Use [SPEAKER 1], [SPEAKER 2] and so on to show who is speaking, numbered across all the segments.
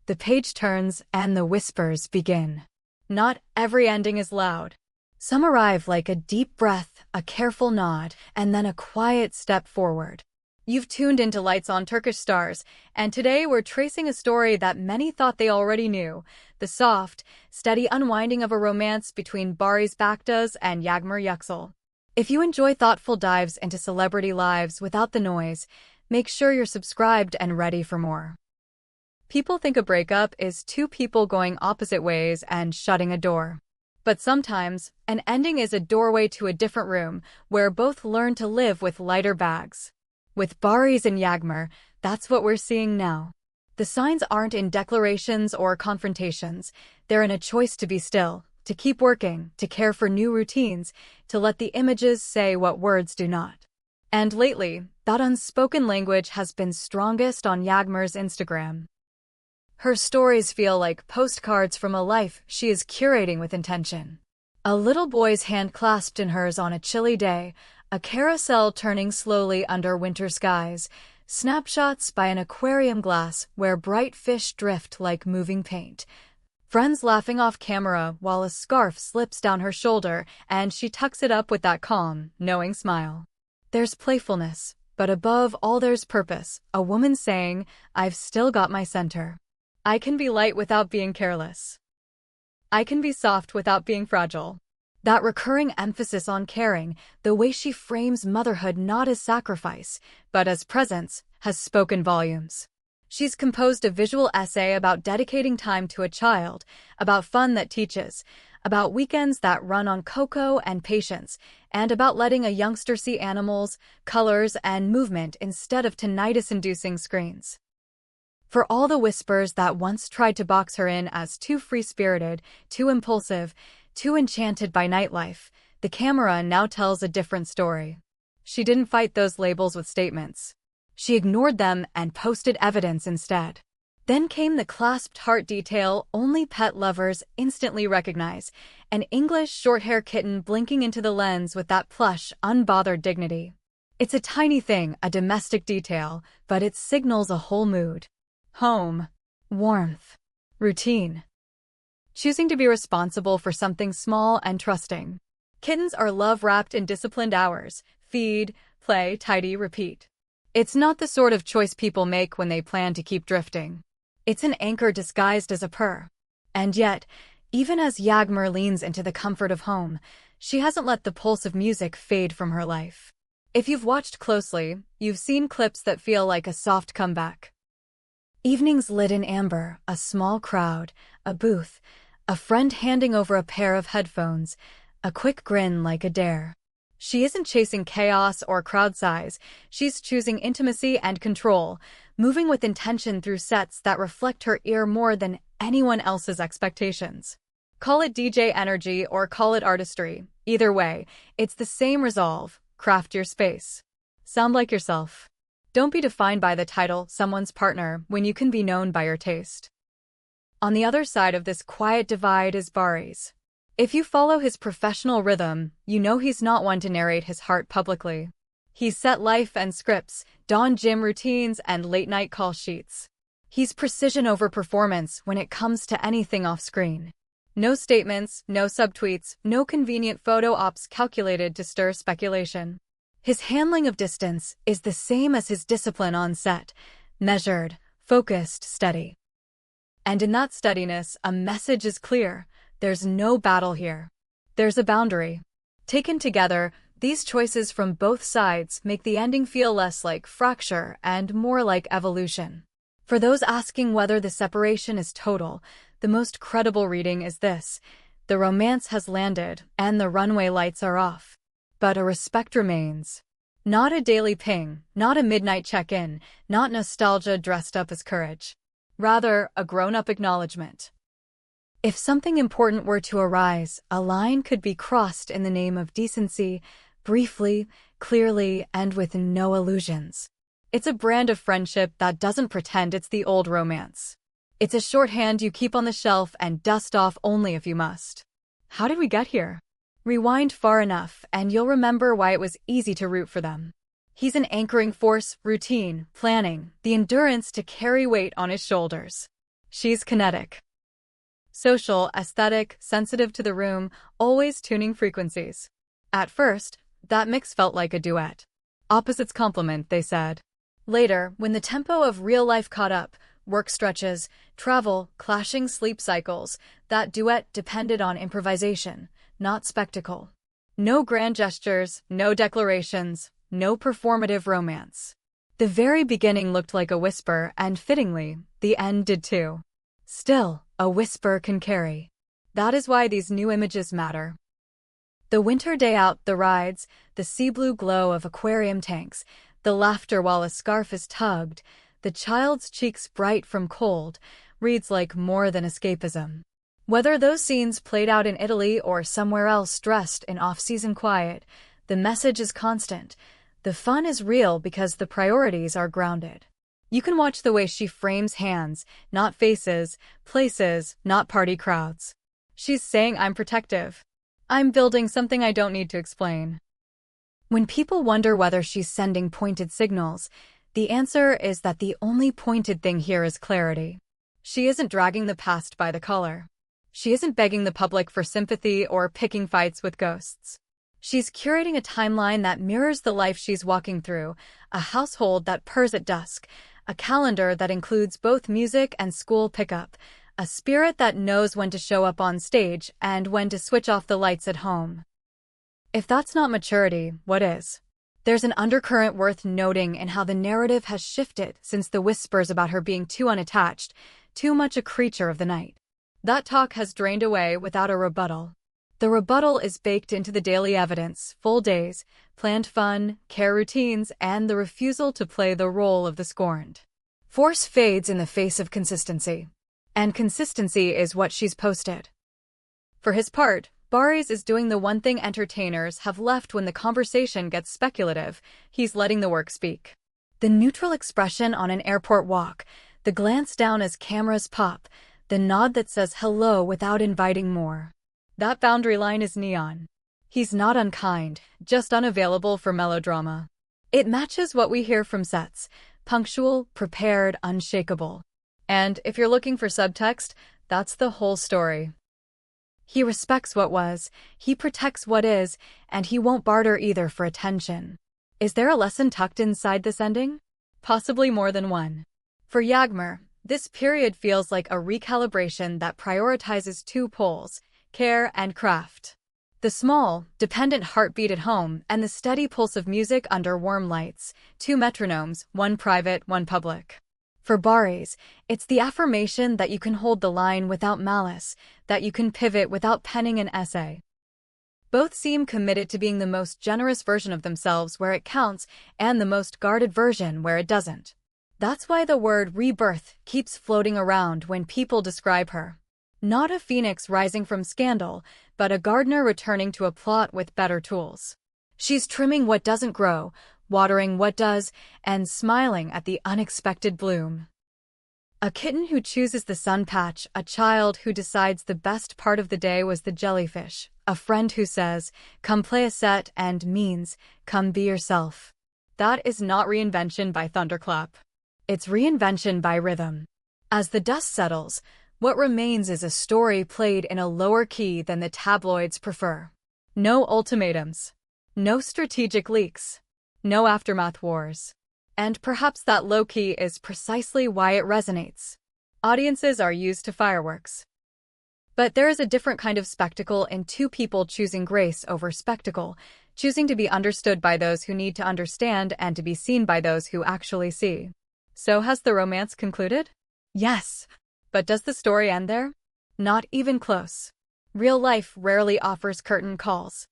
[SPEAKER 1] the page turns, and the whispers begin. Not every ending is loud. Some arrive like a deep breath, a careful nod, and then a quiet step forward. You've tuned into Lights on Turkish Stars, and today we're tracing a story that many thought they already knew, the soft, steady unwinding of a romance between Barış Baktaş and Yağmur Yüksel. If you enjoy thoughtful dives into celebrity lives without the noise, make sure you're subscribed and ready for more. People think a breakup is two people going opposite ways and shutting a door. But sometimes, an ending is a doorway to a different room where both learn to live with lighter bags. With Barış and Yağmur, that's what we're seeing now. The signs aren't in declarations or confrontations. They're in a choice to be still, to keep working, to care for new routines, to let the images say what words do not. And lately, that unspoken language has been strongest on Yağmur's Instagram. Her stories feel like postcards from a life she is curating with intention. A little boy's hand clasped in hers on a chilly day, a carousel turning slowly under winter skies, snapshots by an aquarium glass where bright fish drift like moving paint, friends laughing off camera while a scarf slips down her shoulder and she tucks it up with that calm, knowing smile. There's playfulness, but above all there's purpose, a woman saying, "I've still got my center. I can be light without being careless. I can be soft without being fragile." That recurring emphasis on caring, the way she frames motherhood not as sacrifice, but as presence, has spoken volumes. She's composed a visual essay about dedicating time to a child, about fun that teaches, about weekends that run on cocoa and patience, and about letting a youngster see animals, colors, and movement instead of tinnitus-inducing screens. For all the whispers that once tried to box her in as too free-spirited, too impulsive, too enchanted by nightlife, the camera now tells a different story. She didn't fight those labels with statements. She ignored them and posted evidence instead. Then came the clasped heart detail only pet lovers instantly recognize, an English short-hair kitten blinking into the lens with that plush, unbothered dignity. It's a tiny thing, a domestic detail, but it signals a whole mood. Home, warmth, routine. Choosing to be responsible for something small and trusting. Kittens are love wrapped in disciplined hours. Feed, play, tidy, repeat. It's not the sort of choice people make when they plan to keep drifting. It's an anchor disguised as a purr. And yet, even as Yağmur leans into the comfort of home, she hasn't let the pulse of music fade from her life. If you've watched closely, you've seen clips that feel like a soft comeback. Evenings lit in amber, a small crowd, a booth, a friend handing over a pair of headphones, a quick grin like a dare. She isn't chasing chaos or crowd size, she's choosing intimacy and control, moving with intention through sets that reflect her ear more than anyone else's expectations. Call it DJ energy or call it artistry, either way, it's the same resolve: craft your space. Sound like yourself. Don't be defined by the title, someone's partner, when you can be known by your taste. On the other side of this quiet divide is Barış. If you follow his professional rhythm, you know he's not one to narrate his heart publicly. He's set life and scripts, dawn gym routines, and late-night call sheets. He's precision over performance when it comes to anything off-screen. No statements, no subtweets, no convenient photo ops calculated to stir speculation. His handling of distance is the same as his discipline on set: measured, focused, steady. And in that steadiness, a message is clear. There's no battle here. There's a boundary. Taken together, these choices from both sides make the ending feel less like fracture and more like evolution. For those asking whether the separation is total, the most credible reading is this: the romance has landed, and the runway lights are off. But a respect remains. Not a daily ping, not a midnight check-in, not nostalgia dressed up as courage. Rather, a grown-up acknowledgement. If something important were to arise, a line could be crossed in the name of decency, briefly, clearly, and with no illusions. It's a brand of friendship that doesn't pretend it's the old romance. It's a shorthand you keep on the shelf and dust off only if you must. How did we get here? Rewind far enough, and you'll remember why it was easy to root for them. He's an anchoring force, routine, planning, the endurance to carry weight on his shoulders. She's kinetic. Social, aesthetic, sensitive to the room, always tuning frequencies. At first, that mix felt like a duet. Opposites complement, they said. Later, when the tempo of real life caught up, work stretches, travel, clashing sleep cycles, that duet depended on improvisation, not spectacle. No grand gestures, no declarations, no performative romance. The very beginning looked like a whisper, and fittingly, the end did too. Still, a whisper can carry. That is why these new images matter. The winter day out, the rides, the sea blue glow of aquarium tanks, the laughter while a scarf is tugged, the child's cheeks bright from cold, reads like more than escapism. Whether those scenes played out in Italy or somewhere else dressed in off-season quiet, the message is constant. The fun is real because the priorities are grounded. You can watch the way she frames hands, not faces, places, not party crowds. She's saying, I'm protective. I'm building something I don't need to explain. When people wonder whether she's sending pointed signals, the answer is that the only pointed thing here is clarity. She isn't dragging the past by the collar. She isn't begging the public for sympathy or picking fights with ghosts. She's curating a timeline that mirrors the life she's walking through, a household that purrs at dusk, a calendar that includes both music and school pickup, a spirit that knows when to show up on stage and when to switch off the lights at home. If that's not maturity, what is? There's an undercurrent worth noting in how the narrative has shifted since the whispers about her being too unattached, too much a creature of the night. That talk has drained away without a rebuttal. The rebuttal is baked into the daily evidence, full days, planned fun, care routines, and the refusal to play the role of the scorned. Force fades in the face of consistency. And consistency is what she's posted. For his part, Barış is doing the one thing entertainers have left when the conversation gets speculative. He's letting the work speak. The neutral expression on an airport walk, the glance down as cameras pop, the nod that says hello without inviting more. That boundary line is neon. He's not unkind, just unavailable for melodrama. It matches what we hear from sets: punctual, prepared, unshakable. And if you're looking for subtext, that's the whole story. He respects what was, he protects what is, and he won't barter either for attention. Is there a lesson tucked inside this ending? Possibly more than one. For Yağmur, this period feels like a recalibration that prioritizes two poles: care and craft. The small, dependent heartbeat at home and the steady pulse of music under warm lights, two metronomes, one private, one public. For Barış, it's the affirmation that you can hold the line without malice, that you can pivot without penning an essay. Both seem committed to being the most generous version of themselves where it counts and the most guarded version where it doesn't. That's why the word rebirth keeps floating around when people describe her. Not a phoenix rising from scandal, but a gardener returning to a plot with better tools. She's trimming what doesn't grow, watering what does, and smiling at the unexpected bloom. A kitten who chooses the sun patch, a child who decides the best part of the day was the jellyfish, a friend who says, come play a set, and means, come be yourself. That is not reinvention by thunderclap. It's reinvention by rhythm. As the dust settles, what remains is a story played in a lower key than the tabloids prefer. No ultimatums. No strategic leaks. No aftermath wars. And perhaps that low key is precisely why it resonates. Audiences are used to fireworks. But there is a different kind of spectacle in two people choosing grace over spectacle, choosing to be understood by those who need to understand and to be seen by those who actually see. So has the romance concluded? Yes. But does the story end there? Not even close. Real life rarely offers curtain calls.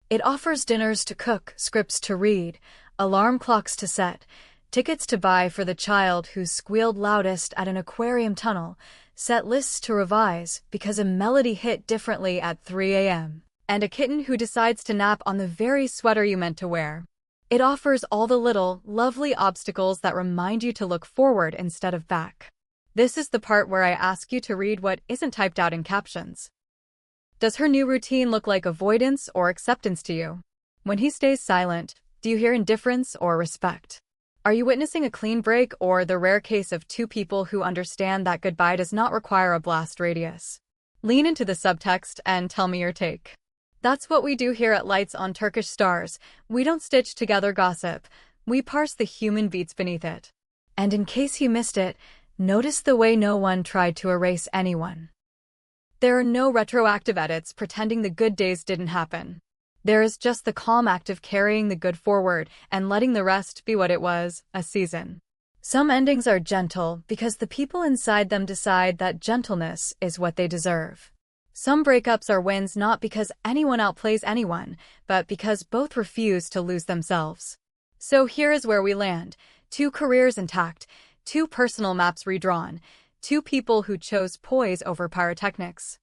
[SPEAKER 1] It offers dinners to cook, scripts to read, alarm clocks to set, tickets to buy for the child who squealed loudest at an aquarium tunnel, set lists to revise because a melody hit differently at 3 a.m., and a kitten who decides to nap on the very sweater you meant to wear. It offers all the little, lovely obstacles that remind you to look forward instead of back. This is the part where I ask you to read what isn't typed out in captions. Does her new routine look like avoidance or acceptance to you? When he stays silent, do you hear indifference or respect? Are you witnessing a clean break or the rare case of two people who understand that goodbye does not require a blast radius? Lean into the subtext and tell me your take. That's what we do here at Lights on Turkish Stars. We don't stitch together gossip. We parse the human beats beneath it. And in case you missed it, notice the way no one tried to erase anyone. There are no retroactive edits pretending the good days didn't happen. There is just the calm act of carrying the good forward and letting the rest be what it was, a season. Some endings are gentle because the people inside them decide that gentleness is what they deserve. Some breakups are wins not because anyone outplays anyone, but because both refuse to lose themselves. So here is where we land. 2 careers intact, 2 personal maps redrawn, 2 people who chose poise over pyrotechnics.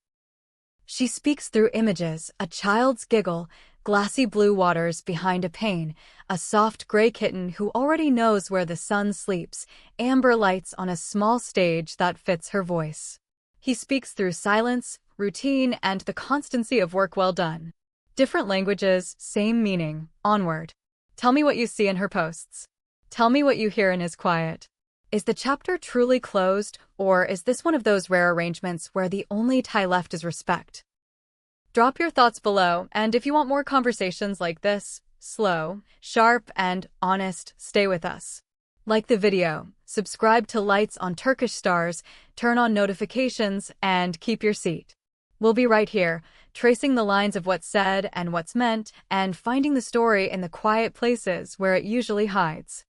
[SPEAKER 1] She speaks through images, a child's giggle, glassy blue waters behind a pane, a soft gray kitten who already knows where the sun sleeps, amber lights on a small stage that fits her voice. He speaks through silence, routine, and the constancy of work well done. Different languages, same meaning, onward. Tell me what you see in her posts. Tell me what you hear in his quiet. Is the chapter truly closed, or is this one of those rare arrangements where the only tie left is respect? Drop your thoughts below, and if you want more conversations like this, slow, sharp, and honest, stay with us. Like the video, subscribe to Lights on Turkish Stars, turn on notifications, and keep your seat. We'll be right here, tracing the lines of what's said and what's meant, and finding the story in the quiet places where it usually hides.